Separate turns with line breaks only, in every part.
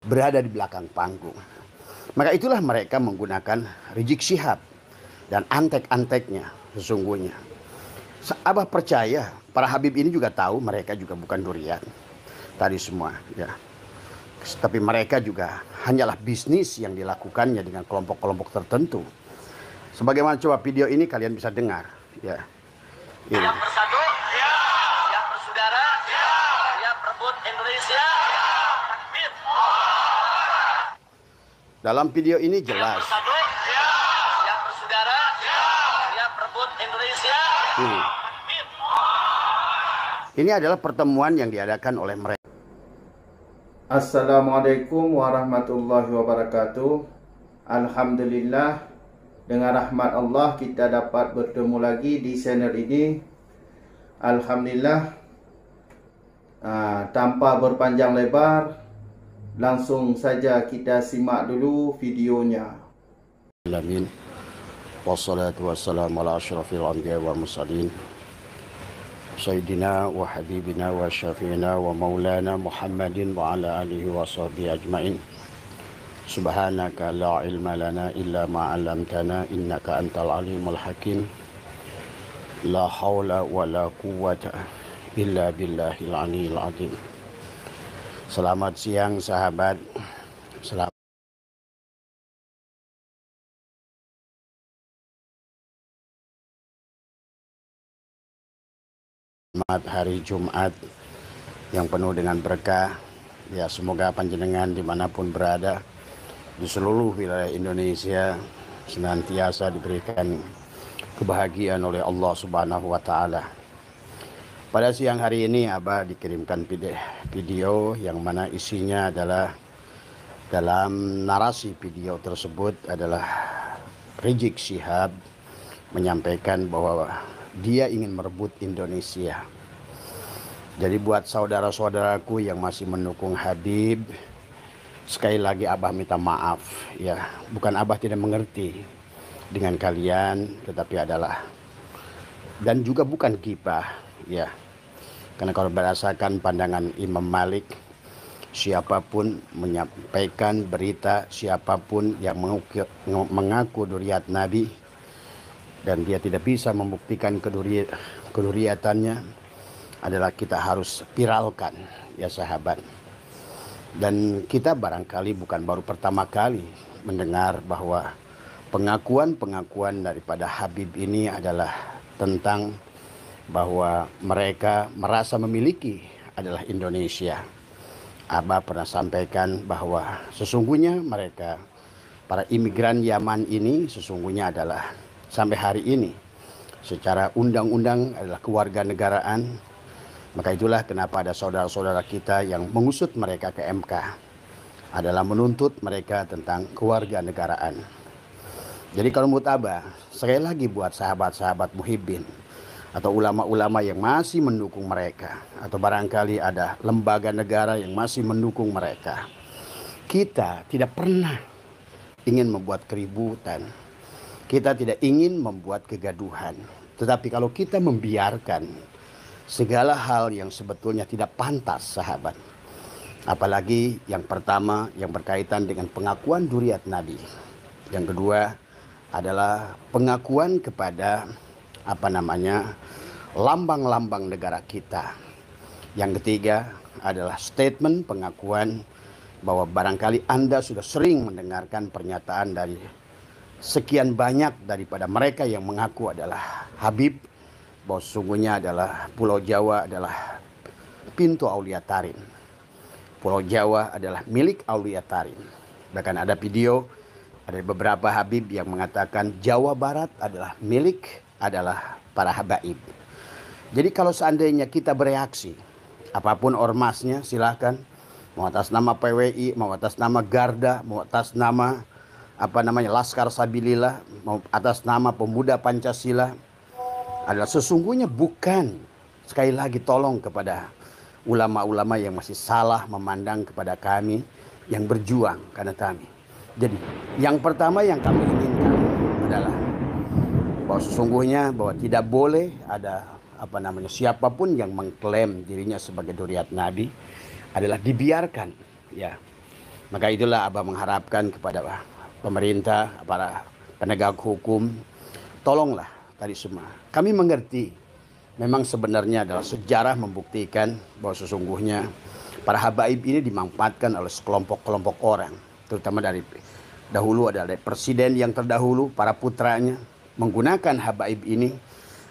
berada di belakang panggung. Maka itulah mereka menggunakan Rizik Syihab dan antek-anteknya sesungguhnya. Abah percaya para Habib ini juga tahu mereka juga bukan durian tadi semua ya. Tapi mereka juga hanyalah bisnis yang dilakukannya dengan kelompok-kelompok tertentu. Sebagaimana coba video ini kalian bisa dengar ya. Ini.
Siap bersatu, ya. Siap bersaudara, ya. Siap rebut Indonesia, ya. Takbir.
Dalam video ini jelas.
Siap bersatu, ya. Siap bersaudara, ya. Siap rebut Indonesia,
Ini.
takbir.
Ini adalah pertemuan yang diadakan oleh mereka.
Assalamualaikum warahmatullahi wabarakatuh. Alhamdulillah, dengan rahmat Allah kita dapat bertemu lagi di channel ini. Alhamdulillah, tanpa berpanjang lebar, langsung saja kita simak dulu videonya.
Alamin. Wassalatu wassalamu ala asyrafil anbiya wal mursalin. Sayyidina wa habibina wa syafi'ina wa maulana Muhammadin wa ala alihi wa sahbihi ajma'in. Subhanaka la ilma lana illa ma 'allamtana innaka antal alimul hakim. La haula wa la quwwata illa billahil aliyil azim. Selamat siang sahabat. Selamat hari Jumat yang penuh dengan berkah. Ya, semoga panjenengan dimanapun berada di seluruh wilayah Indonesia senantiasa diberikan kebahagiaan oleh Allah Subhanahu wa Ta'ala. Pada siang hari ini Abah dikirimkan video yang mana isinya adalah, dalam narasi video tersebut adalah Rizik Syihab menyampaikan bahwa dia ingin merebut Indonesia. Jadi buat saudara-saudaraku yang masih mendukung Habib, sekali lagi Abah minta maaf ya. Bukan Abah tidak mengerti dengan kalian, tetapi adalah, dan juga bukan ghibah ya. Karena kalau berdasarkan pandangan Imam Malik, siapapun menyampaikan berita, siapapun yang mengaku duriat Nabi dan dia tidak bisa membuktikan keduriatannya, adalah kita harus viralkan ya sahabat. Dan kita barangkali bukan baru pertama kali mendengar bahwa pengakuan daripada Habib ini adalah tentang bahwa mereka merasa memiliki adalah Indonesia. Abah pernah sampaikan bahwa sesungguhnya mereka, para imigran Yaman ini sesungguhnya adalah sampai hari ini secara undang-undang adalah kewarganegaraan. Maka itulah kenapa ada saudara-saudara kita yang mengusut mereka ke MK, adalah menuntut mereka tentang kewarganegaraan. Jadi kalau menurut Abah, sekali lagi buat sahabat-sahabat muhibbin atau ulama-ulama yang masih mendukung mereka, atau barangkali ada lembaga negara yang masih mendukung mereka, kita tidak pernah ingin membuat keributan. Kita tidak ingin membuat kegaduhan. Tetapi kalau kita membiarkan segala hal yang sebetulnya tidak pantas sahabat, apalagi yang pertama yang berkaitan dengan pengakuan duriat Nabi, yang kedua adalah pengakuan kepada lambang-lambang negara kita, yang ketiga adalah statement pengakuan bahwa barangkali Anda sudah sering mendengarkan pernyataan dari sekian banyak daripada mereka yang mengaku adalah Habib, bahwa sesungguhnya adalah Pulau Jawa adalah pintu Aulia Tarin. Pulau Jawa adalah milik Aulia Tarin. Bahkan ada video, ada beberapa Habib yang mengatakan Jawa Barat adalah milik para habaib. Jadi kalau seandainya kita bereaksi, apapun ormasnya silahkan, mau atas nama PWI, mau atas nama Garda, mau atas nama Laskar Sabilillah, mau atas nama Pemuda Pancasila, adalah sesungguhnya bukan, sekali lagi tolong kepada ulama-ulama yang masih salah memandang kepada kami yang berjuang karena kami. Jadi yang pertama yang kami inginkan adalah bahwa sesungguhnya bahwa tidak boleh ada siapapun yang mengklaim dirinya sebagai duriat Nabi adalah dibiarkan ya. Maka itulah Abah mengharapkan kepada pemerintah, para penegak hukum, tolonglah tadi semua. Kami mengerti memang sebenarnya adalah sejarah membuktikan bahwa sesungguhnya para habaib ini dimanfaatkan oleh sekelompok-kelompok orang, terutama dari dahulu adalah dari presiden yang terdahulu, para putranya menggunakan habaib ini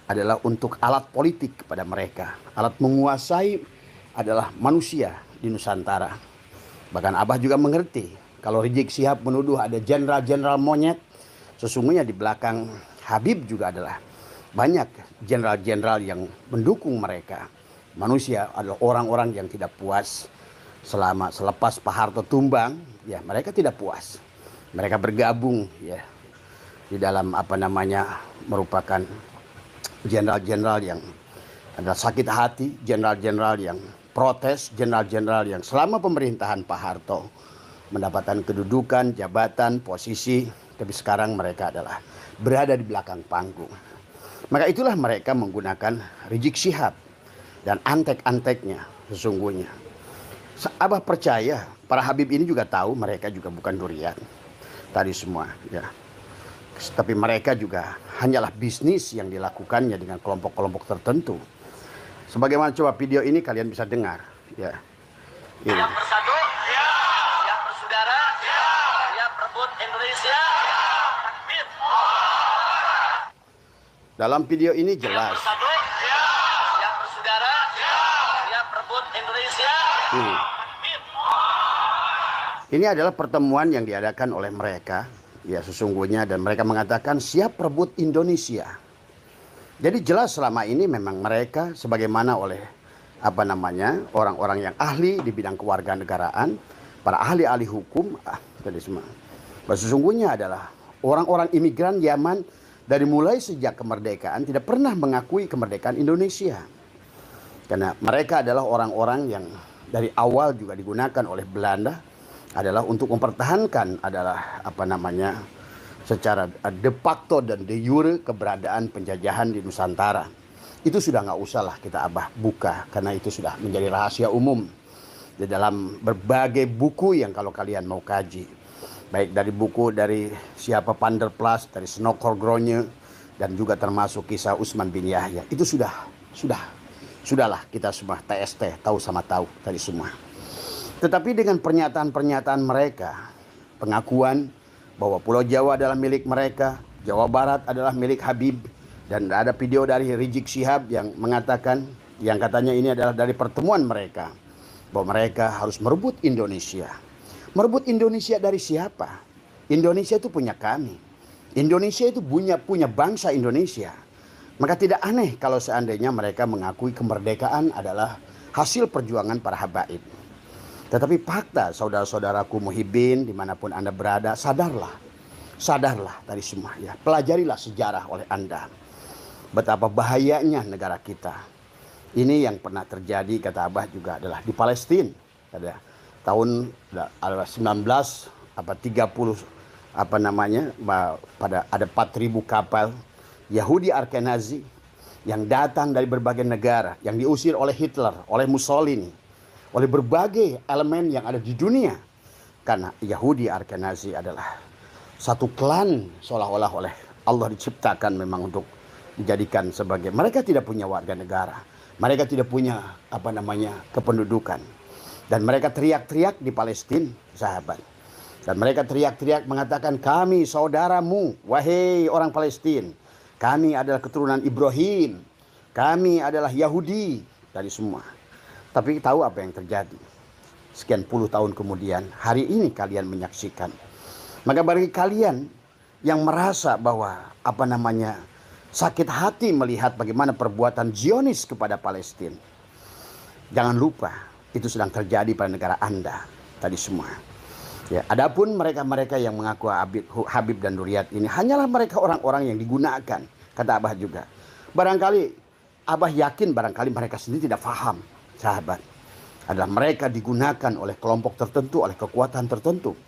adalah untuk alat politik kepada mereka. Alat menguasai adalah manusia di Nusantara. Bahkan Abah juga mengerti kalau Rizik Syihab menuduh ada jenderal-jenderal monyet, sesungguhnya di belakang Habib juga adalah banyak jenderal-jenderal yang mendukung mereka. Manusia adalah orang-orang yang tidak puas selepas Pak Harto tumbang, ya mereka tidak puas. Mereka bergabung ya di dalam merupakan jenderal-jenderal yang ada sakit hati, jenderal-jenderal yang protes, jenderal-jenderal yang selama pemerintahan Pak Harto mendapatkan kedudukan, jabatan, posisi, tapi sekarang mereka adalah berada di belakang panggung. Maka itulah mereka menggunakan Rizik Syihab dan antek-anteknya sesungguhnya. Abah percaya para Habib ini juga tahu mereka juga bukan durian tadi semua ya. Tapi mereka juga hanyalah bisnis yang dilakukannya dengan kelompok-kelompok tertentu. Sebagaimana coba video ini kalian bisa dengar ya. Ini.
Yang bersatu, yang bersaudara, yang berebut Indonesia. Takbir.
Dalam video ini jelas.
Yang bersatu, yang bersaudara, yang berebut Indonesia. Takbir.
Ini adalah pertemuan yang diadakan oleh mereka ya sesungguhnya, dan mereka mengatakan siap rebut Indonesia. Jadi jelas selama ini memang mereka sebagaimana oleh orang-orang yang ahli di bidang kewarganegaraan, para ahli-ahli hukum, tadi semua. Sesungguhnya adalah orang-orang imigran Yaman dari mulai sejak kemerdekaan tidak pernah mengakui kemerdekaan Indonesia. Karena mereka adalah orang-orang yang dari awal juga digunakan oleh Belanda adalah untuk mempertahankan adalah secara de facto dan de jure keberadaan penjajahan di Nusantara. Itu sudah nggak usah lah kita Abah buka karena itu sudah menjadi rahasia umum di dalam berbagai buku yang kalau kalian mau kaji, baik dari buku dari siapa Panderplas, dari Snokhorgrone, dan juga termasuk kisah Utsman bin Yahya. Itu sudahlah kita semua TST tahu sama tahu tadi semua. Tetapi dengan pernyataan-pernyataan mereka, pengakuan bahwa Pulau Jawa adalah milik mereka, Jawa Barat adalah milik Habib, dan ada video dari Rizik Syihab yang mengatakan, yang katanya ini adalah dari pertemuan mereka, bahwa mereka harus merebut Indonesia. Merebut Indonesia dari siapa? Indonesia itu punya kami. Indonesia itu punya bangsa Indonesia. Maka tidak aneh kalau seandainya mereka mengakui kemerdekaan adalah hasil perjuangan para habaib. Tetapi fakta saudara-saudaraku muhibbin dimanapun Anda berada, sadarlah tadi semua ya. Pelajarilah sejarah oleh Anda. Betapa bahayanya negara kita. Ini yang pernah terjadi kata Abah juga adalah di Palestina. Pada tahun 1930 pada ada 4.000 kapal Yahudi Ashkenazi yang datang dari berbagai negara, yang diusir oleh Hitler, oleh Mussolini, oleh berbagai elemen yang ada di dunia. Karena Yahudi Ashkenazi adalah satu klan seolah-olah oleh Allah diciptakan memang untuk dijadikan sebagai, mereka tidak punya warga negara. Mereka tidak punya kependudukan. Dan mereka teriak-teriak di Palestina, sahabat. Dan mereka teriak-teriak mengatakan, kami saudaramu, wahai orang Palestina. Kami adalah keturunan Ibrahim. Kami adalah Yahudi. Dari semua. Tapi tahu apa yang terjadi? Sekian puluh tahun kemudian, hari ini kalian menyaksikan. Maka bagi kalian yang merasa bahwa sakit hati melihat bagaimana perbuatan Zionis kepada Palestina, jangan lupa itu sedang terjadi pada negara Anda tadi semua. Ya, adapun mereka-mereka yang mengaku Habib dan Duriat ini hanyalah mereka orang-orang yang digunakan, kata Abah juga. Barangkali Abah yakin barangkali mereka sendiri tidak paham. Sahabat, adalah mereka digunakan oleh kelompok tertentu, oleh kekuatan tertentu.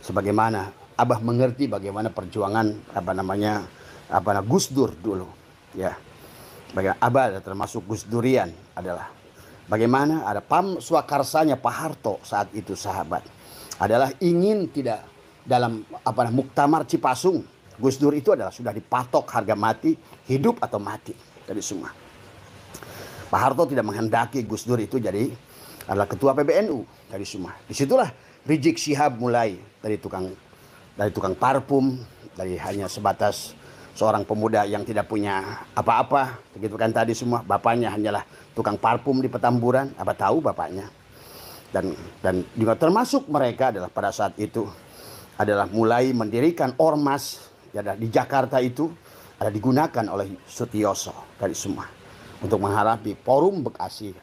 Sebagaimana Abah mengerti bagaimana perjuangan Gus Dur dulu, ya. Bagaimana Abah termasuk Gus Durian adalah bagaimana ada Pam Swakarsanya Pak Harto saat itu, sahabat. adalah ingin tidak dalam muktamar Cipasung. Gus Dur itu adalah sudah dipatok harga mati, hidup atau mati dari semua. Pak Harto tidak menghendaki Gus Dur itu jadi adalah ketua PBNU dari semua. Disitulah Rizik Syihab mulai dari tukang parfum, dari hanya sebatas seorang pemuda yang tidak punya apa-apa, begitu kan tadi semua. Bapaknya hanyalah tukang parfum di Petamburan, apa tahu bapaknya. Dan juga termasuk mereka adalah pada saat itu adalah mulai mendirikan ormas ya, di Jakarta itu ada digunakan oleh Sutioso dari semua untuk menghadapi forum Bekasi,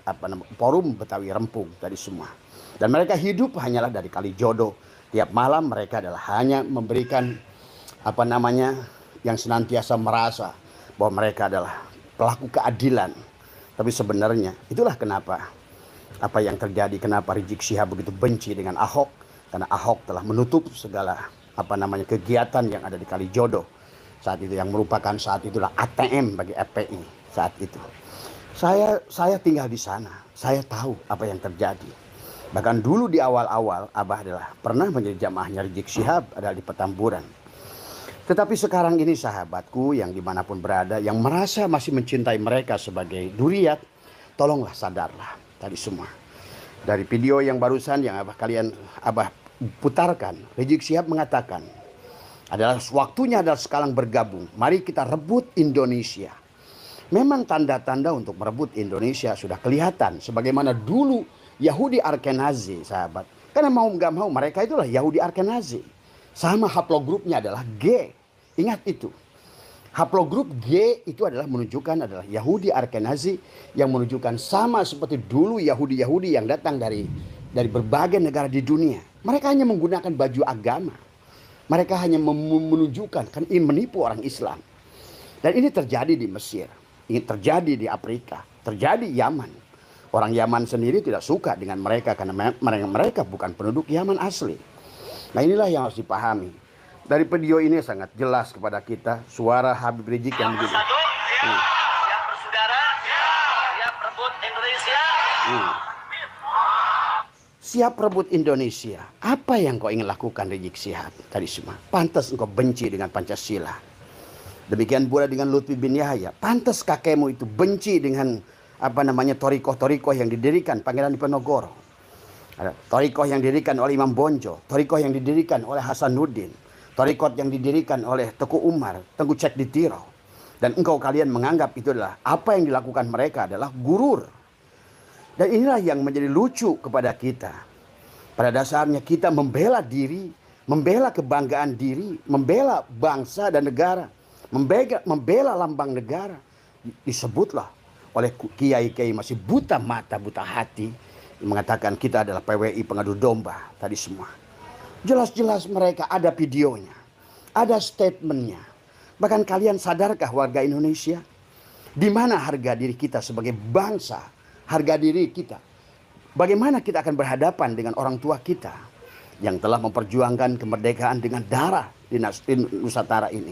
forum Betawi Rempung dari semua. Dan mereka hidup hanyalah dari Kalijodo. Tiap malam mereka adalah hanya memberikan yang senantiasa merasa bahwa mereka adalah pelaku keadilan. Tapi sebenarnya itulah kenapa apa yang terjadi, kenapa Rizik Syihab begitu benci dengan Ahok, karena Ahok telah menutup segala kegiatan yang ada di Kalijodo saat itu, yang merupakan saat itulah ATM bagi FPI saat itu. Saya tinggal di sana, saya tahu apa yang terjadi. Bahkan dulu di awal-awal Abah adalah pernah menjadi jamaahnya Rizik Syihab adalah di Petamburan. Tetapi sekarang ini sahabatku yang dimanapun berada, yang merasa masih mencintai mereka sebagai duriat, tolonglah sadarlah tadi semua. Dari video yang barusan yang Abah putarkan, Rizik Syihab mengatakan adalah waktunya adalah sekarang bergabung. Mari kita rebut Indonesia. Memang tanda-tanda untuk merebut Indonesia sudah kelihatan. Sebagaimana dulu Yahudi Ashkenazi, sahabat. Karena mau nggak mau mereka itulah Yahudi Ashkenazi. Sama haplogrupnya adalah G. Ingat itu. Haplogrup G itu adalah menunjukkan adalah Yahudi Ashkenazi yang menunjukkan sama seperti dulu Yahudi-Yahudi yang datang dari berbagai negara di dunia. Mereka hanya menggunakan baju agama. Mereka hanya menunjukkan, kan ingin menipu orang Islam. Dan ini terjadi di Mesir. Ini terjadi di Afrika. Terjadi di Yaman. Orang Yaman sendiri tidak suka dengan mereka karena mereka bukan penduduk Yaman asli. Nah inilah yang harus dipahami. Dari video ini sangat jelas kepada kita suara Habib Rizik yang begini.
Siap bersaudara, siap rebut Indonesia.
Siap rebut Indonesia. Apa yang kau ingin lakukan Rizik Syihab tadi semua? Pantas engkau benci dengan Pancasila. Demikian pula dengan Lutfi bin Yahya. Pantas kakekmu itu benci dengan torikoh-torikoh yang didirikan Pangeran Diponegoro. Ada torikoh yang didirikan oleh Imam Bonjol, torikoh yang didirikan oleh Hasanuddin, torikot yang didirikan oleh Teguh Umar, Tengku Cek Ditiro. Dan kalian menganggap itu adalah apa yang dilakukan mereka adalah gurur. Dan inilah yang menjadi lucu kepada kita. Pada dasarnya kita membela diri, membela kebanggaan diri, membela bangsa dan negara, membela lambang negara. Disebutlah oleh kiai-kiai masih buta mata, buta hati, mengatakan kita adalah PWI pengadu domba tadi semua. Jelas-jelas mereka ada videonya, ada statementnya. Bahkan kalian sadarkah warga Indonesia? Di mana harga diri kita sebagai bangsa? Harga diri kita. Bagaimana kita akan berhadapan dengan orang tua kita yang telah memperjuangkan kemerdekaan dengan darah di Nusantara ini.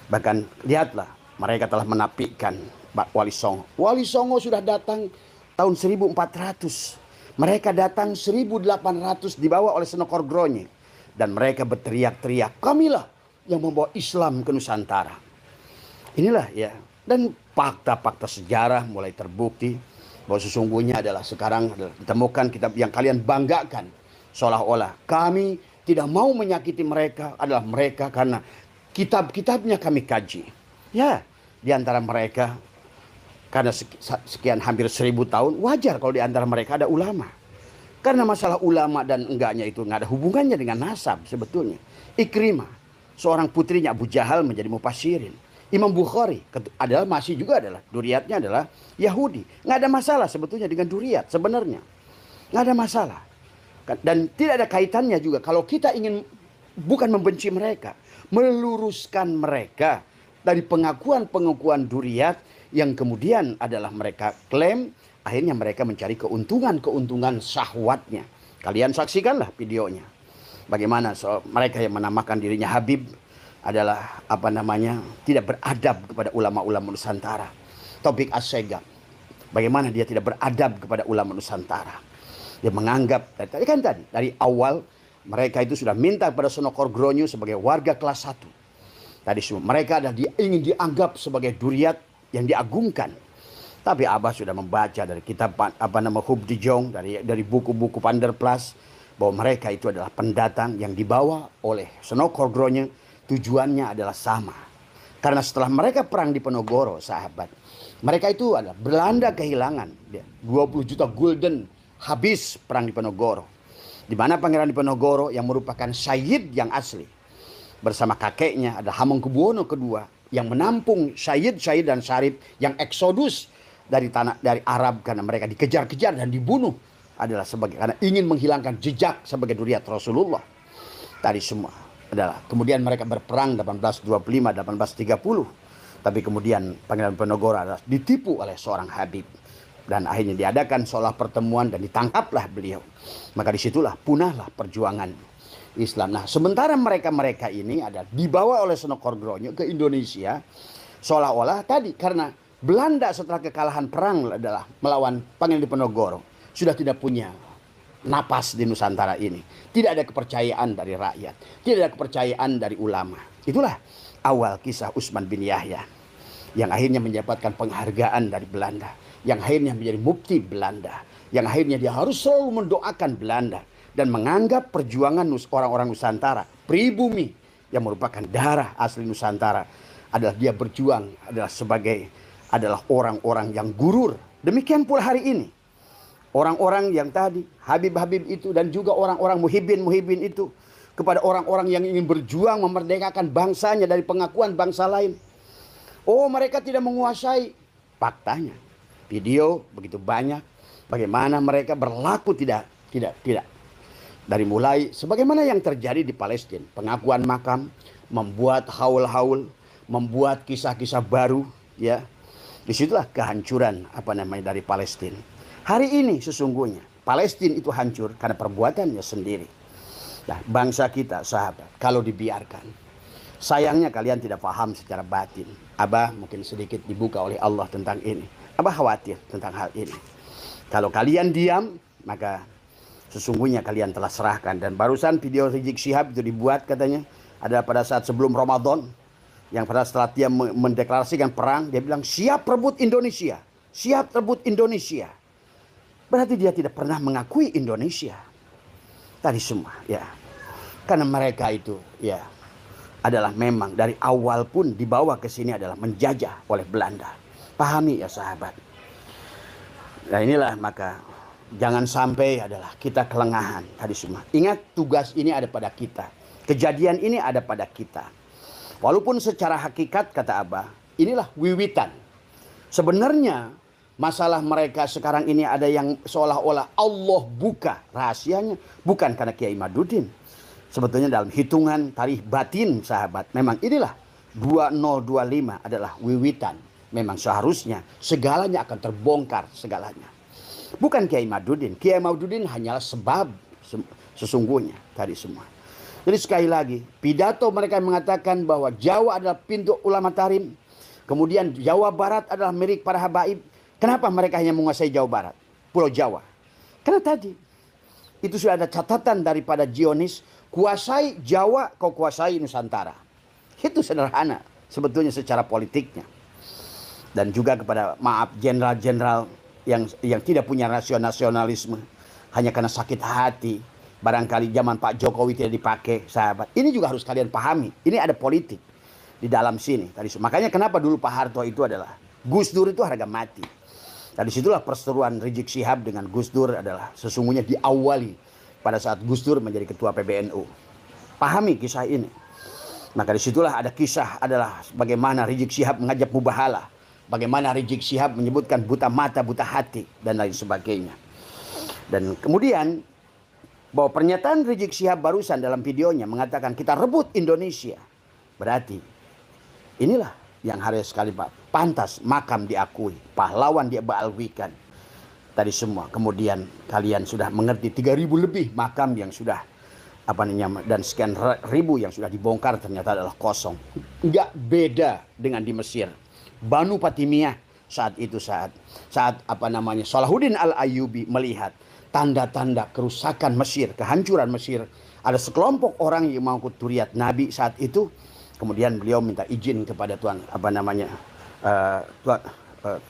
Bahkan lihatlah, mereka telah menapikan Wali Songo. Wali Songo sudah datang tahun 1400. Mereka datang 1800 dibawa oleh Senokor Gronye. Dan mereka berteriak-teriak, kamilah yang membawa Islam ke Nusantara. Inilah ya. Dan fakta-fakta sejarah mulai terbukti bahwa sesungguhnya adalah sekarang ditemukan kitab yang kalian banggakan. Seolah-olah kami tidak mau menyakiti mereka adalah mereka karena kitab-kitabnya kami kaji. Ya, di antara mereka karena sekian hampir 1000 tahun, wajar kalau di antara mereka ada ulama. Karena masalah ulama dan enggaknya itu nggak ada hubungannya dengan nasab sebetulnya. Ikrimah, seorang putrinya Abu Jahal menjadi mufassirin. Imam Bukhari masih juga adalah duriatnya adalah Yahudi. Nggak ada masalah sebetulnya dengan duriat sebenarnya. Nggak ada masalah. Dan tidak ada kaitannya juga kalau kita ingin bukan membenci mereka, meluruskan mereka dari pengakuan-pengakuan duriat yang kemudian adalah mereka klaim, akhirnya mereka mencari keuntungan syahwatnya. Kalian saksikanlah videonya. Bagaimana mereka yang menamakan dirinya Habib adalah tidak beradab kepada ulama-ulama Nusantara. Taufik Assegaf, bagaimana dia tidak beradab kepada ulama Nusantara. Dia menganggap dari awal mereka itu sudah minta kepada Sonokorgronyo sebagai warga kelas 1. Tadi semua mereka ingin dianggap sebagai duriat yang diagungkan. Tapi Abah sudah membaca dari kitab Hubdi Jong, dari buku-buku Panderplas, bahwa mereka itu adalah pendatang yang dibawa oleh Sonokorgronyo. Tujuannya adalah sama. Karena setelah mereka perang di Penogoro, sahabat, mereka itu adalah Belanda kehilangan 20 juta gulden habis perang di Penogoro. Di mana Pangeran Diponegoro yang merupakan Syed yang asli bersama kakeknya ada Hamengkubuwono II yang menampung Syed dan Syarif yang eksodus dari Arab karena mereka dikejar-kejar dan dibunuh adalah karena ingin menghilangkan jejak sebagai duriat Rasulullah. Tadi semua adalah kemudian mereka berperang 1825 1830, tapi kemudian Pangeran Diponegoro adalah ditipu oleh seorang Habib. Dan akhirnya diadakan seolah pertemuan dan ditangkaplah beliau. Maka disitulah punahlah perjuangan Islam. Nah, sementara mereka ini ada dibawa oleh Sonokorgronyo ke Indonesia. Seolah-olah tadi karena Belanda setelah kekalahan perang adalah melawan Pangeran Diponegoro. Sudah tidak punya napas di Nusantara ini. Tidak ada kepercayaan dari rakyat. Tidak ada kepercayaan dari ulama. Itulah awal kisah Utsman bin Yahya. Yang akhirnya mendapatkan penghargaan dari Belanda. Yang akhirnya menjadi mufti Belanda. Yang akhirnya dia harus selalu mendoakan Belanda. Dan menganggap perjuangan orang-orang Nusantara, pribumi yang merupakan darah asli Nusantara, adalah dia berjuang, adalah orang-orang yang gurur. Demikian pula hari ini. Orang-orang yang tadi, Habib-Habib itu dan juga orang-orang muhibin itu. Kepada orang-orang yang ingin berjuang memerdekakan bangsanya dari pengakuan bangsa lain. Oh, mereka tidak menguasai. Faktanya. Video begitu banyak bagaimana mereka berlaku tidak. Dari mulai sebagaimana yang terjadi di Palestina, pengakuan makam, membuat haul-haul, membuat kisah-kisah baru, ya. Disitulah kehancuran dari Palestina. Hari ini sesungguhnya Palestina itu hancur karena perbuatannya sendiri. Nah, bangsa kita, sahabat, kalau dibiarkan, sayangnya kalian tidak paham secara batin. Abah mungkin sedikit dibuka oleh Allah tentang ini. Abah khawatir tentang hal ini. Kalau kalian diam, maka sesungguhnya kalian telah serahkan. Dan barusan video Rizik Syihab itu dibuat katanya adalah pada saat sebelum Ramadan. Yang pada setelah dia mendeklarasikan perang, dia bilang siap rebut Indonesia. Siap rebut Indonesia. Berarti dia tidak pernah mengakui Indonesia. Tadi semua, ya. Karena mereka itu, ya, adalah memang dari awal pun dibawa ke sini adalah menjajah oleh Belanda. Pahami ya sahabat. Nah inilah maka jangan sampai adalah kita kelengahan tadi semua. Ingat tugas ini ada pada kita. Kejadian ini ada pada kita. Walaupun secara hakikat kata Abah, inilah wiwitan. Sebenarnya masalah mereka sekarang ini ada yang seolah-olah Allah buka rahasianya. Bukan karena Kiai Madudin. Sebetulnya dalam hitungan tarikh batin sahabat. Memang inilah 2025 adalah wiwitan. Memang seharusnya segalanya akan terbongkar segalanya. Bukan Kiai Madudin. Kiai Madudin hanyalah sebab sesungguhnya tadi semua. Jadi sekali lagi, pidato mereka mengatakan bahwa Jawa adalah pintu ulama tarim. Kemudian Jawa Barat adalah milik para habaib. Kenapa mereka hanya menguasai Jawa Barat? Pulau Jawa. Karena tadi itu sudah ada catatan daripada Zionis. Kuasai Jawa, kau kuasai Nusantara. Itu sederhana sebetulnya secara politiknya. Dan juga kepada jenderal-jenderal yang tidak punya nasionalisme hanya karena sakit hati. Barangkali zaman Pak Jokowi tidak dipakai, sahabat. Ini juga harus kalian pahami. Ini ada politik di dalam sini. Makanya kenapa dulu Pak Harto itu adalah Gus Dur itu harga mati. Dari situlah perseteruan Rizik Syihab dengan Gus Dur adalah sesungguhnya diawali pada saat Gus Dur menjadi ketua PBNU. Pahami kisah ini. Maka disitulah ada kisah adalah bagaimana Rizik Syihab mengajak mubahalah. Bagaimana Rizik Syihab menyebutkan buta mata, buta hati, dan lain sebagainya. Dan kemudian, bahwa pernyataan Rizik Syihab barusan dalam videonya mengatakan kita rebut Indonesia. Berarti, inilah yang harus sekali Pak. Pantas makam diakui, pahlawan dia baalwikan. Tadi semua, kemudian kalian sudah mengerti 3.000 lebih makam yang sudah, dan sekian ribu yang sudah dibongkar ternyata adalah kosong. Enggak beda dengan di Mesir. Banu Fatimiyah saat Salahuddin Al-Ayyubi melihat tanda-tanda kerusakan Mesir, kehancuran Mesir. Ada sekelompok orang yang mau duriat Nabi saat itu. Kemudian beliau minta izin kepada Tuan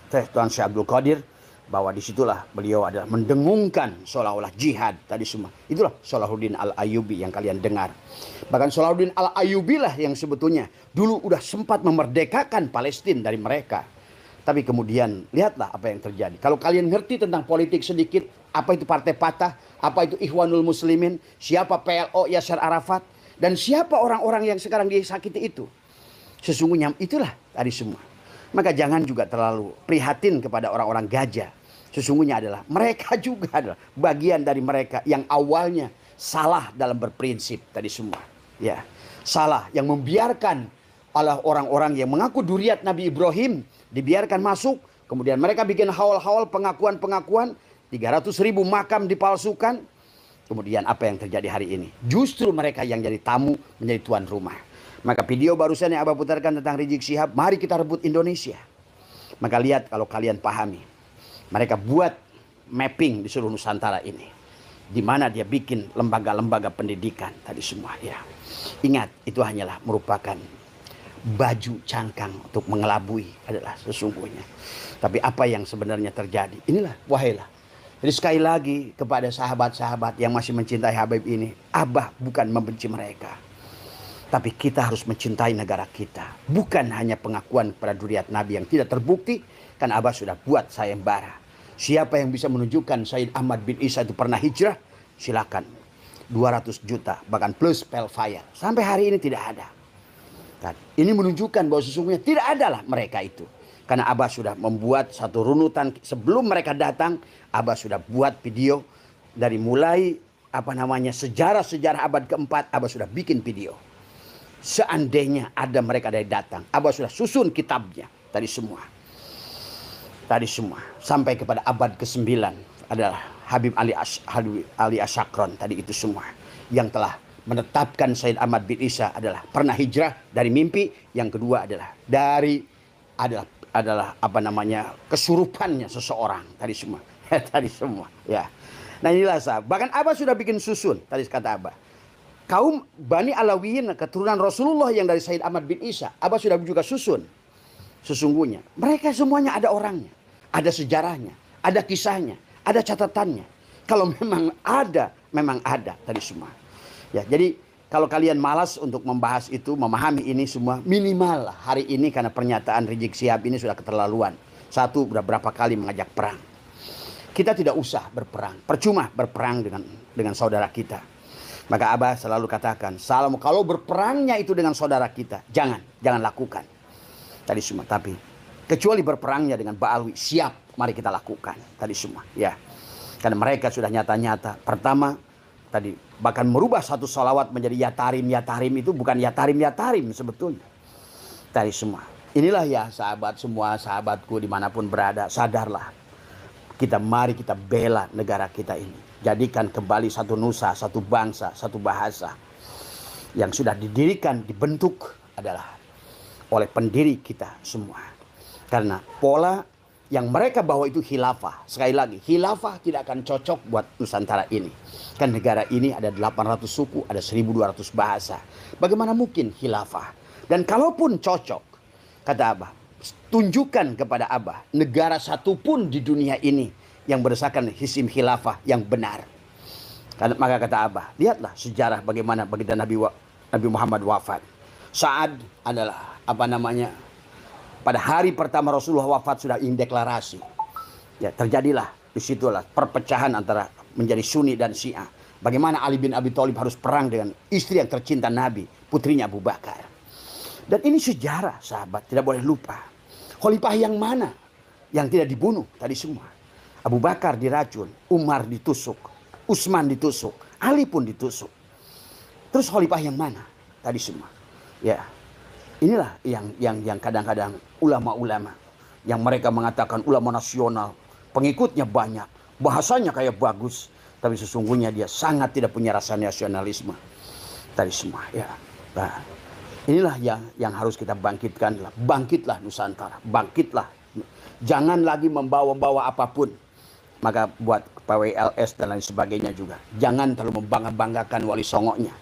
Tuan Syekh Abdul Qadir, bahwa disitulah beliau adalah mendengungkan seolah-olah jihad tadi semua. Itulah Salahuddin Al-Ayyubi yang kalian dengar. Bahkan Salahuddin Al-Ayyubi lah yang sebetulnya dulu udah sempat memerdekakan Palestina dari mereka. Tapi kemudian lihatlah apa yang terjadi. Kalau kalian ngerti tentang politik sedikit, apa itu Partai Fatah, apa itu Ikhwanul Muslimin, siapa PLO Yasser Arafat, dan siapa orang-orang yang sekarang disakiti itu. Sesungguhnya itulah tadi semua. Maka jangan juga terlalu prihatin kepada orang-orang gajah. Sesungguhnya adalah mereka juga adalah bagian dari mereka yang awalnya salah dalam berprinsip tadi semua. Ya, salah yang membiarkan oleh orang-orang yang mengaku duriat Nabi Ibrahim dibiarkan masuk. Kemudian mereka bikin haul-haul pengakuan-pengakuan. 300.000 makam dipalsukan. Kemudian apa yang terjadi hari ini? Justru mereka yang jadi tamu menjadi tuan rumah. Maka video barusan yang Abah putarkan tentang Rizik Syihab, mari kita rebut Indonesia. Maka lihat kalau kalian pahami. Mereka buat mapping di seluruh Nusantara ini. Di mana dia bikin lembaga-lembaga pendidikan tadi semua. Ya. Ingat, itu hanyalah merupakan baju cangkang untuk mengelabui adalah sesungguhnya. Tapi apa yang sebenarnya terjadi? Inilah, wahailah. Jadi sekali lagi kepada sahabat-sahabat yang masih mencintai Habib ini. Abah bukan membenci mereka. Tapi kita harus mencintai negara kita. Bukan hanya pengakuan pada duriat Nabi yang tidak terbukti. Kan Abah sudah buat sayembara. Siapa yang bisa menunjukkan Sayyid Ahmad bin Isa itu pernah hijrah? Silakan. 200 juta. Bahkan plus pelfire. Sampai hari ini tidak ada. Dan ini menunjukkan bahwa sesungguhnya tidak adalah mereka itu. Karena Abah sudah membuat satu runutan. Sebelum mereka datang. Abah sudah buat video. Dari mulai sejarah-sejarah abad keempat. Abah sudah bikin video. Seandainya ada mereka dari datang, Abah sudah susun kitabnya tadi semua. Tadi semua sampai kepada abad ke-9 adalah Habib Ali Asyakron tadi itu semua yang telah menetapkan Sayyid Ahmad bin Isa adalah pernah hijrah dari mimpi. Yang kedua adalah kesurupannya seseorang tadi semua. Tadi semua ya. Nah inilah sahabat. Bahkan Abah sudah bikin susun tadi kata Abah. Kaum Bani Alawiyin, keturunan Rasulullah yang dari Sayyid Ahmad bin Isa. Abah sudah juga susun. Sesungguhnya. Mereka semuanya ada orangnya. Ada sejarahnya. Ada kisahnya. Ada catatannya. Kalau memang ada tadi semua. Ya, jadi kalau kalian malas untuk membahas itu, memahami ini semua. Minimal hari ini karena pernyataan Rizik Syihab ini sudah keterlaluan. Satu, sudah berapa kali mengajak perang. Kita tidak usah berperang. Percuma berperang dengan saudara kita. Maka Abah selalu katakan, kalau berperangnya itu dengan saudara kita, jangan lakukan. Tadi semua, tapi kecuali berperangnya dengan Ba'alwi, siap, mari kita lakukan. Tadi semua, ya. Karena mereka sudah nyata-nyata. Pertama, tadi bahkan merubah satu salawat menjadi Yatarim itu bukan Yatarim sebetulnya. Tadi semua. Inilah ya sahabat semua, sahabatku dimanapun berada, sadarlah. Mari kita bela negara kita ini. Jadikan kembali satu nusa, satu bangsa, satu bahasa. Yang sudah didirikan, dibentuk adalah oleh pendiri kita semua. Karena pola yang mereka bawa itu khilafah. Sekali lagi, khilafah tidak akan cocok buat Nusantara ini. Kan negara ini ada 800 suku, ada 1200 bahasa. Bagaimana mungkin khilafah? Dan kalaupun cocok, kata Abah, tunjukkan kepada Abah negara satupun di dunia ini yang berdasarkan sistem khilafah yang benar. Maka kata Abah, lihatlah sejarah bagaimana baginda Nabi Muhammad wafat. Saat adalah pada hari pertama Rasulullah wafat sudah indeklarasi. Ya, terjadilah disitulah perpecahan antara menjadi Sunni dan Syiah. Bagaimana Ali bin Abi Thalib harus perang dengan istri yang tercinta Nabi, putrinya Abu Bakar. Dan ini sejarah sahabat, tidak boleh lupa. Khalifah yang mana yang tidak dibunuh tadi semua? Abu Bakar diracun, Umar ditusuk, Utsman ditusuk, Ali pun ditusuk. Terus khalifah yang mana? Tadi semua. Ya. Inilah yang kadang-kadang ulama-ulama yang mereka mengatakan ulama nasional, pengikutnya banyak, bahasanya kayak bagus, tapi sesungguhnya dia sangat tidak punya rasa nasionalisme. Tadi semua, ya. Nah, inilah yang harus kita bangkitkan. Bangkitlah Nusantara, bangkitlah. Jangan lagi membawa-bawa apapun. Maka buat PWLS dan lain sebagainya juga, jangan terlalu membangga-banggakan Wali Songonya.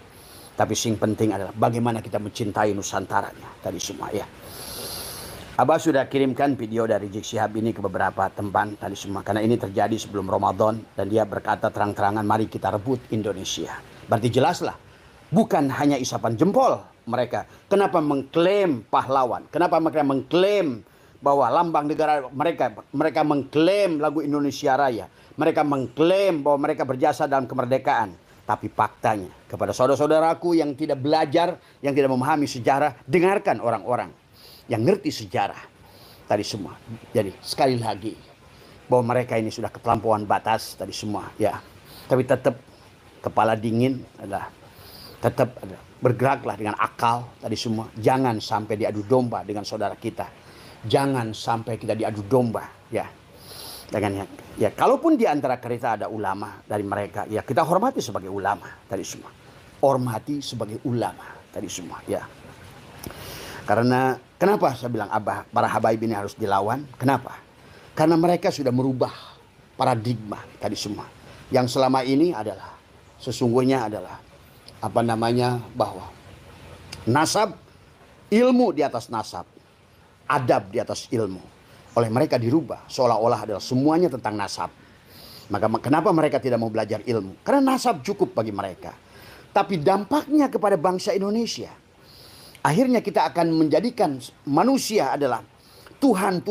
Tapi sing penting adalah bagaimana kita mencintai Nusantaranya tadi semua ya. Abah sudah kirimkan video dari Rizik Syihab ini ke beberapa teman tadi semua. Karena ini terjadi sebelum Ramadan. Dan dia berkata terang-terangan, mari kita rebut Indonesia. Berarti jelaslah, bukan hanya isapan jempol mereka. Kenapa mengklaim pahlawan? Kenapa mereka mengklaim bahwa lambang negara mereka mengklaim lagu Indonesia Raya. Mereka mengklaim bahwa mereka berjasa dalam kemerdekaan. Tapi faktanya, kepada saudara-saudaraku yang tidak belajar, yang tidak memahami sejarah, dengarkan orang-orang yang ngerti sejarah tadi semua. Jadi sekali lagi bahwa mereka ini sudah keterlampauan batas tadi semua ya. Tapi tetap kepala dingin adalah tetap bergeraklah dengan akal tadi semua. Jangan sampai diadu domba dengan saudara kita. Jangan sampai kita diadu domba ya. Dengan ya kalaupun di antara kita ada ulama dari mereka ya, kita hormati sebagai ulama tadi semua. Hormati sebagai ulama tadi semua ya. Karena kenapa saya bilang Abah, para habaib ini harus dilawan? Kenapa? Karena mereka sudah merubah paradigma tadi semua. Yang selama ini adalah sesungguhnya adalah bahwa nasab, ilmu di atas nasab, adab di atas ilmu. Oleh mereka dirubah seolah-olah adalah semuanya tentang nasab. Maka kenapa mereka tidak mau belajar ilmu? Karena nasab cukup bagi mereka. Tapi dampaknya kepada bangsa Indonesia, akhirnya kita akan menjadikan manusia adalah Tuhan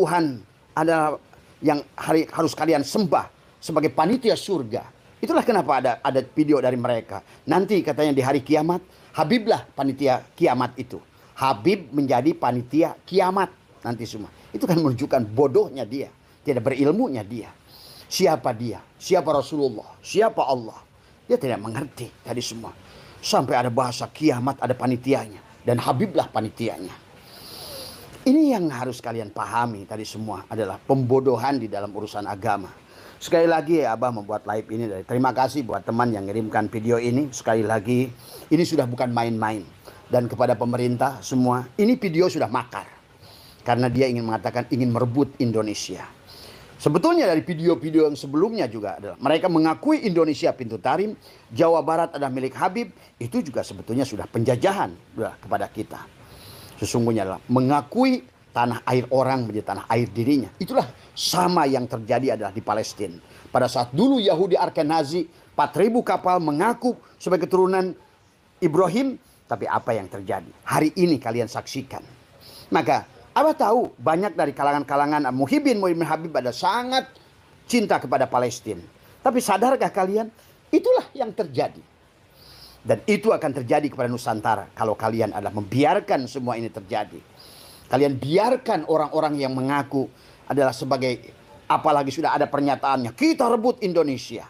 adalah yang harus kalian sembah sebagai panitia surga. Itulah kenapa ada video dari mereka. Nanti katanya di hari kiamat, Habiblah panitia kiamat itu. Habib menjadi panitia kiamat nanti semua. Itu kan menunjukkan bodohnya dia, tidak berilmunya dia. Siapa dia? Siapa Rasulullah? Siapa Allah? Dia tidak mengerti tadi semua. Sampai ada bahasa kiamat, ada panitianya. Dan Habiblah panitianya. Ini yang harus kalian pahami tadi semua adalah pembodohan di dalam urusan agama. Sekali lagi ya Abah membuat live ini. Terima kasih buat teman yang mengirimkan video ini. Sekali lagi ini sudah bukan main-main. Dan kepada pemerintah semua, ini video sudah makar. Karena dia ingin mengatakan ingin merebut Indonesia. Sebetulnya dari video-video yang sebelumnya juga adalah mereka mengakui Indonesia pintu tarim, Jawa Barat adalah milik Habib, itu juga sebetulnya sudah penjajahan kepada kita. Sesungguhnya adalah mengakui tanah air orang menjadi tanah air dirinya. Itulah sama yang terjadi adalah di Palestina. Pada saat dulu Yahudi Ashkenazi 4.000 kapal mengaku sebagai keturunan Ibrahim, tapi apa yang terjadi? Hari ini kalian saksikan. Maka Abah tahu banyak dari kalangan-kalangan Muhibbin Habib ada sangat cinta kepada Palestina. Tapi sadarkah kalian? Itulah yang terjadi. Dan itu akan terjadi kepada Nusantara kalau kalian adalah membiarkan semua ini terjadi. Kalian biarkan orang-orang yang mengaku adalah sebagai, apalagi sudah ada pernyataannya, kita rebut Indonesia.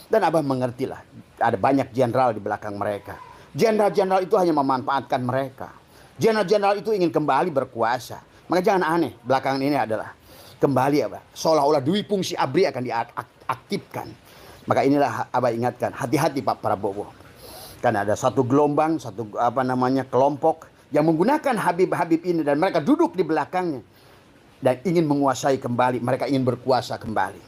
Dan Abah mengertilah, ada banyak jenderal di belakang mereka. Jenderal-jenderal itu hanya memanfaatkan mereka. Jenderal-jenderal itu ingin kembali berkuasa. Maka jangan aneh, belakangan ini adalah kembali Abah, seolah-olah Dwi Fungsi ABRI akan diaktifkan. Maka inilah Abah ingatkan, hati-hati Pak Prabowo. Karena ada satu gelombang, kelompok yang menggunakan Habib-Habib ini dan mereka duduk di belakangnya dan ingin menguasai kembali, mereka ingin berkuasa kembali.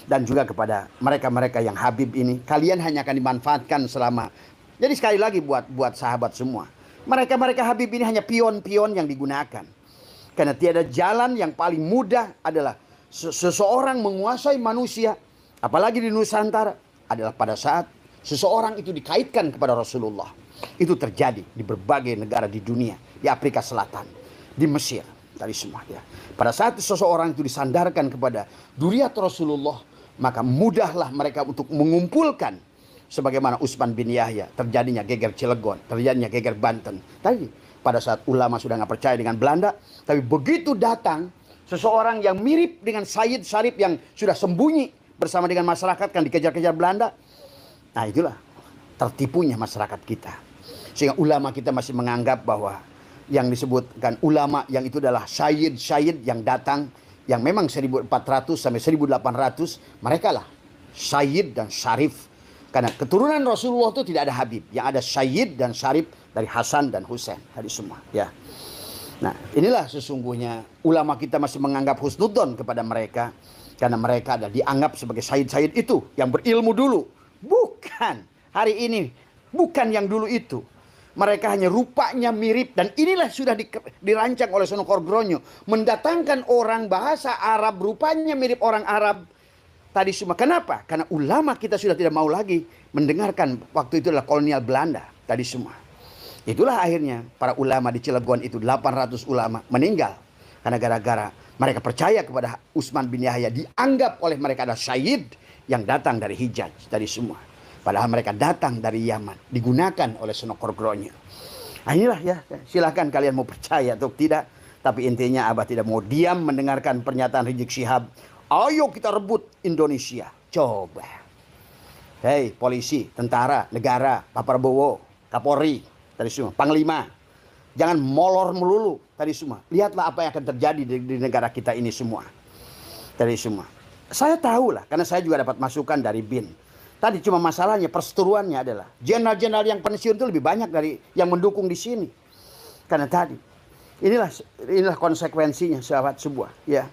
Dan juga kepada mereka-mereka yang Habib ini, kalian hanya akan dimanfaatkan selama. Jadi sekali lagi buat sahabat semua, mereka Habib ini hanya pion-pion yang digunakan. Karena tiada jalan yang paling mudah adalah seseorang menguasai manusia, apalagi di Nusantara, adalah pada saat seseorang itu dikaitkan kepada Rasulullah. Itu terjadi di berbagai negara di dunia, di Afrika Selatan, di Mesir, tadi semua ya. Pada saat seseorang itu disandarkan kepada duriat Rasulullah, maka mudahlah mereka untuk mengumpulkan. Sebagaimana Utsman bin Yahya, terjadinya geger Cilegon, terjadinya geger Banten. Tadi pada saat ulama sudah nggak percaya dengan Belanda, tapi begitu datang seseorang yang mirip dengan Sayyid Syarif yang sudah sembunyi bersama dengan masyarakat kan dikejar-kejar Belanda. Nah itulah tertipunya masyarakat kita. Sehingga ulama kita masih menganggap bahwa yang disebutkan ulama yang itu adalah Sayyid yang datang, yang memang 1400 sampai 1800, mereka lah Sayyid dan Syarif. Karena keturunan Rasulullah itu tidak ada Habib, yang ada Sayyid dan Syarif dari Hasan dan Husain tadi semua ya. Nah inilah sesungguhnya ulama kita masih menganggap husnudzon kepada mereka. Karena mereka ada dianggap sebagai syahid-syahid itu yang berilmu dulu. Bukan. Hari ini bukan yang dulu itu. Mereka hanya rupanya mirip. Dan inilah sudah dirancang oleh Sunan Kordronyo. Mendatangkan orang bahasa Arab rupanya mirip orang Arab. Tadi semua. Kenapa? Karena ulama kita sudah tidak mau lagi mendengarkan. Waktu itu adalah kolonial Belanda. Tadi semua. Itulah akhirnya para ulama di Cilegon itu 800 ulama meninggal. Karena gara-gara mereka percaya kepada Utsman bin Yahya, dianggap oleh mereka adalah syahid yang datang dari Hijaz, dari semua. Padahal mereka datang dari Yaman, digunakan oleh Sunan Kordronyo. Nah inilah ya, silahkan kalian mau percaya atau tidak. Tapi intinya Abah tidak mau diam mendengarkan pernyataan Rizik Syihab. Ayo kita rebut Indonesia. Coba. Hei polisi, tentara, negara, Pak Prabowo, Kapolri, tadi semua, Panglima. Jangan molor melulu tadi semua. Lihatlah apa yang akan terjadi di negara kita ini semua. Tadi semua. Saya tahu lah, karena saya juga dapat masukan dari BIN. Tadi cuma masalahnya, perseteruannya adalah jenderal-jenderal yang pensiun itu lebih banyak dari yang mendukung di sini. Karena tadi, inilah konsekuensinya sahabat sebuah. Ya,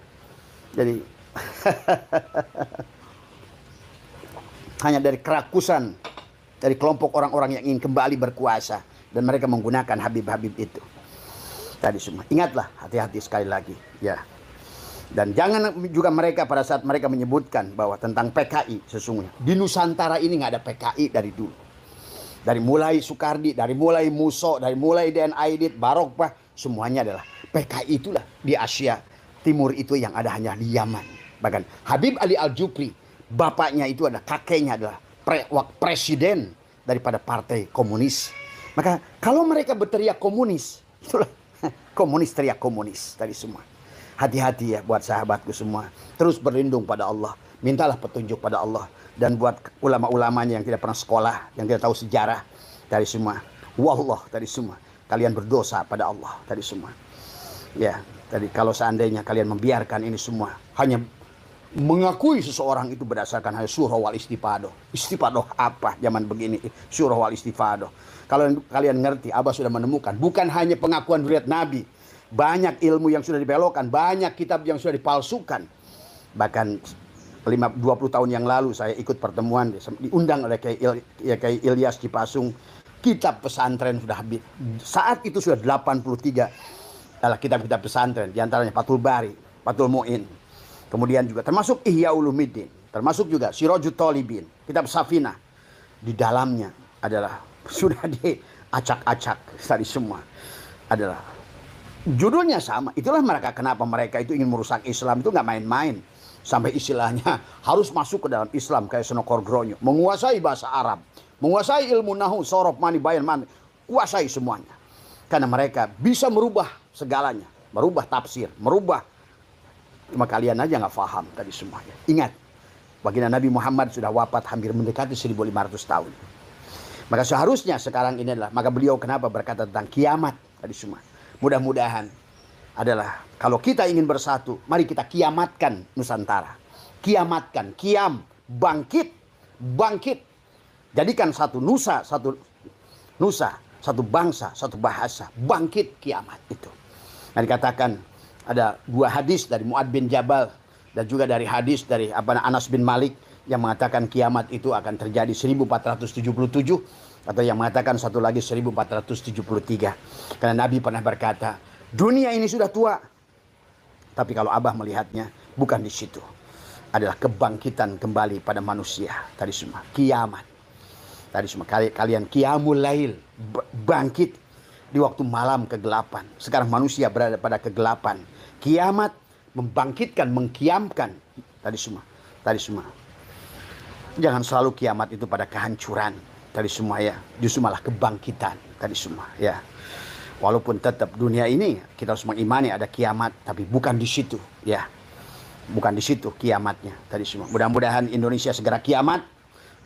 jadi hanya dari kerakusan dari kelompok orang-orang yang ingin kembali berkuasa. Dan mereka menggunakan Habib-Habib itu. Tadi semua. Ingatlah, hati-hati sekali lagi. Ya. Dan jangan juga mereka pada saat mereka menyebutkan bahwa tentang PKI sesungguhnya. Di Nusantara ini nggak ada PKI dari dulu. Dari mulai Soekardi, dari mulai Muso, dari mulai DN Aidit, Barokbah. Semuanya adalah PKI itulah di Asia Timur itu yang ada hanya di Yaman. Bahkan Habib Ali Al-Jupri, bapaknya itu adalah kakeknya adalah presiden daripada partai komunis. Maka kalau mereka berteriak komunis, itulah komunis teriak komunis tadi semua. Hati-hati ya buat sahabatku semua. Terus berlindung pada Allah. Mintalah petunjuk pada Allah. Dan buat ulama-ulamanya yang tidak pernah sekolah, yang tidak tahu sejarah tadi semua. Wallah tadi semua. Kalian berdosa pada Allah tadi semua. Ya, tadi kalau seandainya kalian membiarkan ini semua hanya mengakui seseorang itu berdasarkan hanya surah wal istifadoh. Istifadoh apa zaman begini? Surah wal istifadoh. Kalau kalian ngerti, Abah sudah menemukan. Bukan hanya pengakuan riwayat Nabi. Banyak ilmu yang sudah dibelokkan. Banyak kitab yang sudah dipalsukan. Bahkan 20 tahun yang lalu saya ikut pertemuan. Diundang oleh Kiai Ilyas Cipasung. Kitab pesantren sudah habis. Saat itu sudah 83 adalah kitab-kitab pesantren. Di antaranya Fathul Bari, Fathul Mu'in. Kemudian juga termasuk Ihya Ulumuddin. Termasuk juga Sirajut Thalibin. Kitab Safinah. Di dalamnya adalah sudah diacak-acak tadi semua adalah judulnya sama. Itulah mereka kenapa mereka itu ingin merusak Islam itu nggak main-main. Sampai istilahnya harus masuk ke dalam Islam kayak Sunan Kordronyo. Menguasai bahasa Arab. Menguasai ilmu nahu, sorof, mani, bayan, mani. Kuasai semuanya. Karena mereka bisa merubah segalanya. Merubah tafsir. Merubah. Cuma kalian aja nggak paham tadi semuanya. Ingat. Baginda Nabi Muhammad sudah wafat hampir mendekati 1500 tahun. Maka seharusnya sekarang ini adalah, maka beliau kenapa berkata tentang kiamat tadi semua. Mudah-mudahan adalah kalau kita ingin bersatu, mari kita kiamatkan Nusantara. Kiamatkan, kiam, bangkit, bangkit. Jadikan satu nusa, satu bangsa, satu bahasa, bangkit kiamat itu. Nah dikatakan ada dua hadis dari Mu'ad bin Jabal dan juga dari hadis dari Anas bin Malik yang mengatakan kiamat itu akan terjadi 1477 atau yang mengatakan satu lagi 1473. Karena Nabi pernah berkata, dunia ini sudah tua. Tapi kalau Abah melihatnya bukan di situ. Adalah kebangkitan kembali pada manusia tadi semua, kiamat. Tadi semua kalian qiyamul lail, bangkit di waktu malam kegelapan. Sekarang manusia berada pada kegelapan. Kiamat membangkitkan, mengkiamkan tadi semua. Tadi semua. Jangan selalu kiamat itu pada kehancuran tadi semua ya. Justru malah kebangkitan tadi semua ya. Walaupun tetap dunia ini kita harus mengimani ada kiamat, tapi bukan di situ ya. Bukan di situ kiamatnya tadi semua. Mudah-mudahan Indonesia segera kiamat,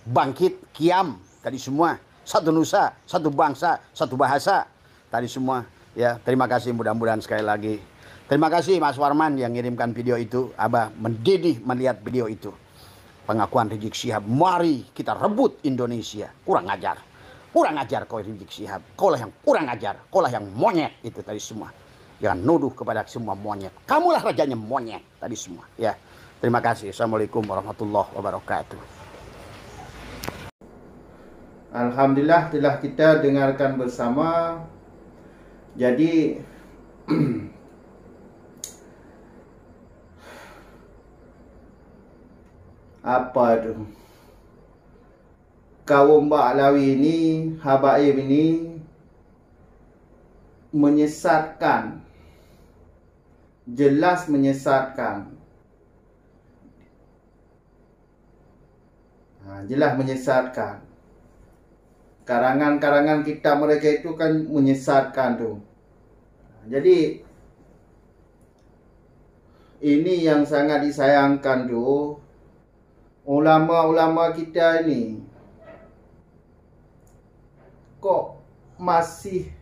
bangkit, kiam tadi semua. Satu nusa, satu bangsa, satu bahasa tadi semua ya. Terima kasih mudah-mudahan sekali lagi. Terima kasih Mas Warman yang ngirimkan video itu. Abah mendidih melihat video itu. Pengakuan Rizik Syihab, mari kita rebut Indonesia. Kurang ajar. Kurang ajar kau Rizik Syihab. Kaulah yang kurang ajar. Kaulah yang monyet itu tadi semua. Jangan nuduh kepada semua monyet. Kamulah rajanya monyet tadi semua. Ya, Terima kasih. Assalamualaikum warahmatullahi wabarakatuh.
Alhamdulillah telah kita dengarkan bersama. Jadi apa tu? Kaum Ba'lawi ini, Habaib ini menyesatkan. Jelas menyesatkan. Jelas menyesatkan. Karangan-karangan kitab mereka itu kan menyesatkan tu. Jadi ini yang sangat disayangkan tu. Ulama-ulama kita ini kok masih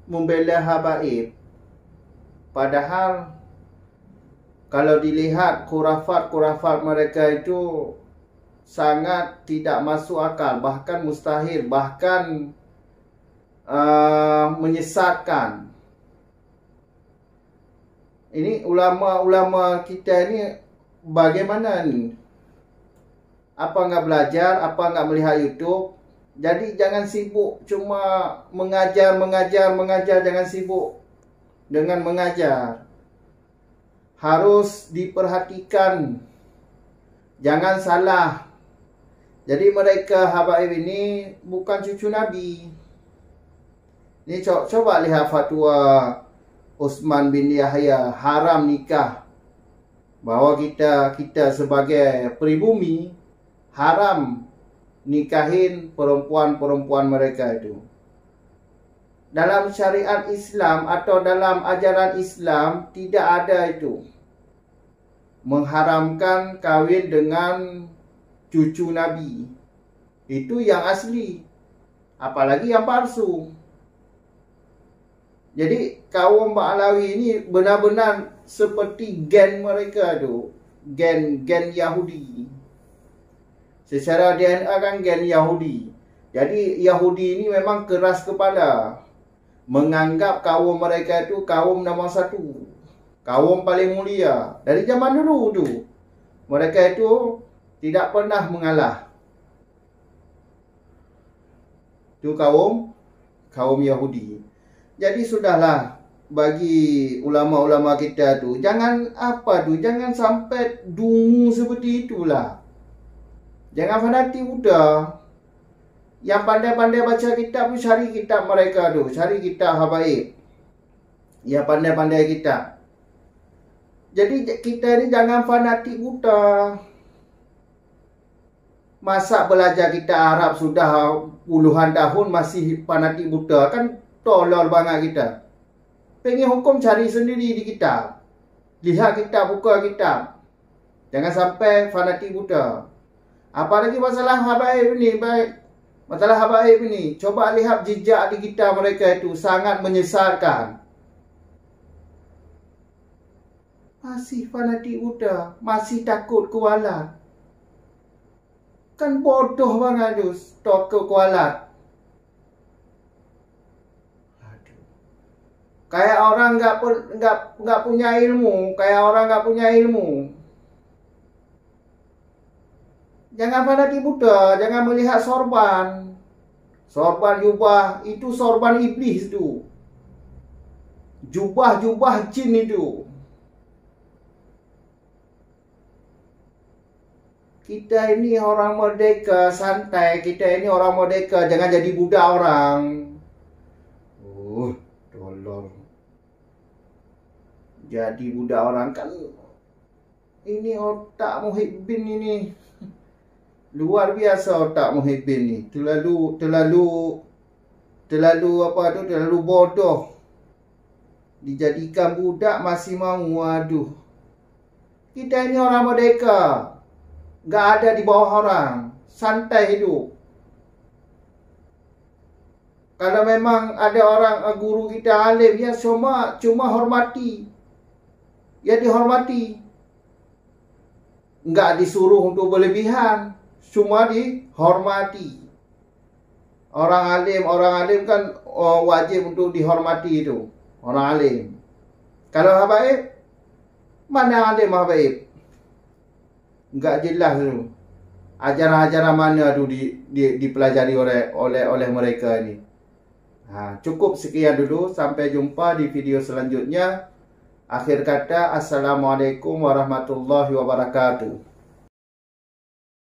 membela Habaib. Padahal kalau dilihat khurafat-khurafat mereka itu sangat tidak masuk akal, bahkan mustahil, bahkan menyesatkan. Ini ulama-ulama kita ini bagaimana ni? Apa enggak belajar, apa enggak melihat YouTube? Jadi jangan sibuk cuma mengajar, jangan sibuk dengan mengajar. Harus diperhatikan. Jangan salah. Jadi mereka Habaib ini bukan cucu Nabi. Ini coba lihat fatwa Utsman bin Yahya, haram nikah. Bahwa kita sebagai pribumi haram nikahin perempuan-perempuan mereka itu. Dalam syariat Islam atau dalam ajaran Islam tidak ada itu. Mengharamkan kahwin dengan cucu Nabi. Itu yang asli. Apalagi yang palsu. Jadi kaum Ba'lawi ini benar-benar seperti gen mereka tu. Gen Yahudi. Secara DNA kan gen Yahudi. Jadi Yahudi ini memang keras kepala. Menganggap kaum mereka itu kaum nombor satu. Kaum paling mulia. Dari zaman dulu tu. Mereka itu tidak pernah mengalah. Itu kaum Yahudi. Jadi sudahlah bagi ulama-ulama kita tu. Jangan sampai dungu seperti itulah. Jangan fanatik muda. Yang pandai-pandai baca kitab tu, cari kitab mereka tu. Cari kitab Habaib. Yang pandai-pandai kitab. Jadi kita ni jangan fanatik buta. Masa belajar kitab Arab sudah puluhan tahun masih fanatik buta. Kan tolol banget kita. Pengen hukum cari sendiri di kitab. Lihat kitab, buka kitab. Jangan sampai fanatik buta. Apalagi masalah Habaib ni, masalah Habaib ni, coba lihat jejak di kitab mereka itu sangat menyesatkan. Masih fanatik buta, masih takut kualat. Kan bodoh banget tu, takut kualat. Kayak orang enggak punya ilmu, Jangan fanatik buta, jangan melihat sorban. Sorban jubah itu sorban iblis tu. Jubah jin itu. Kita ini orang merdeka, santai. Kita ini orang merdeka, jangan jadi budak orang. Tolong. Jadi budak orang kan. Ini otak Muhyiddin ini. Luar biasa otak Muhyiddin ni. Terlalu bodoh. Dijadikan budak masih mau. Aduh. Kita ini orang merdeka. Enggak ada di bawah orang. Santai hidup. Kalau memang ada orang guru kita alim, ya cuma hormati. Ya dihormati. Enggak disuruh untuk berlebihan. Cuma dihormati. Orang alim kan wajib untuk dihormati itu. Orang alim. Kalau Habaib, mana alim Habaib? Enggak jelas tu. Ajaran-ajaran mana tu dipelajari oleh mereka ni. Cukup sekian dulu. Sampai jumpa di video selanjutnya. Akhir kata, Assalamualaikum warahmatullahi wabarakatuh.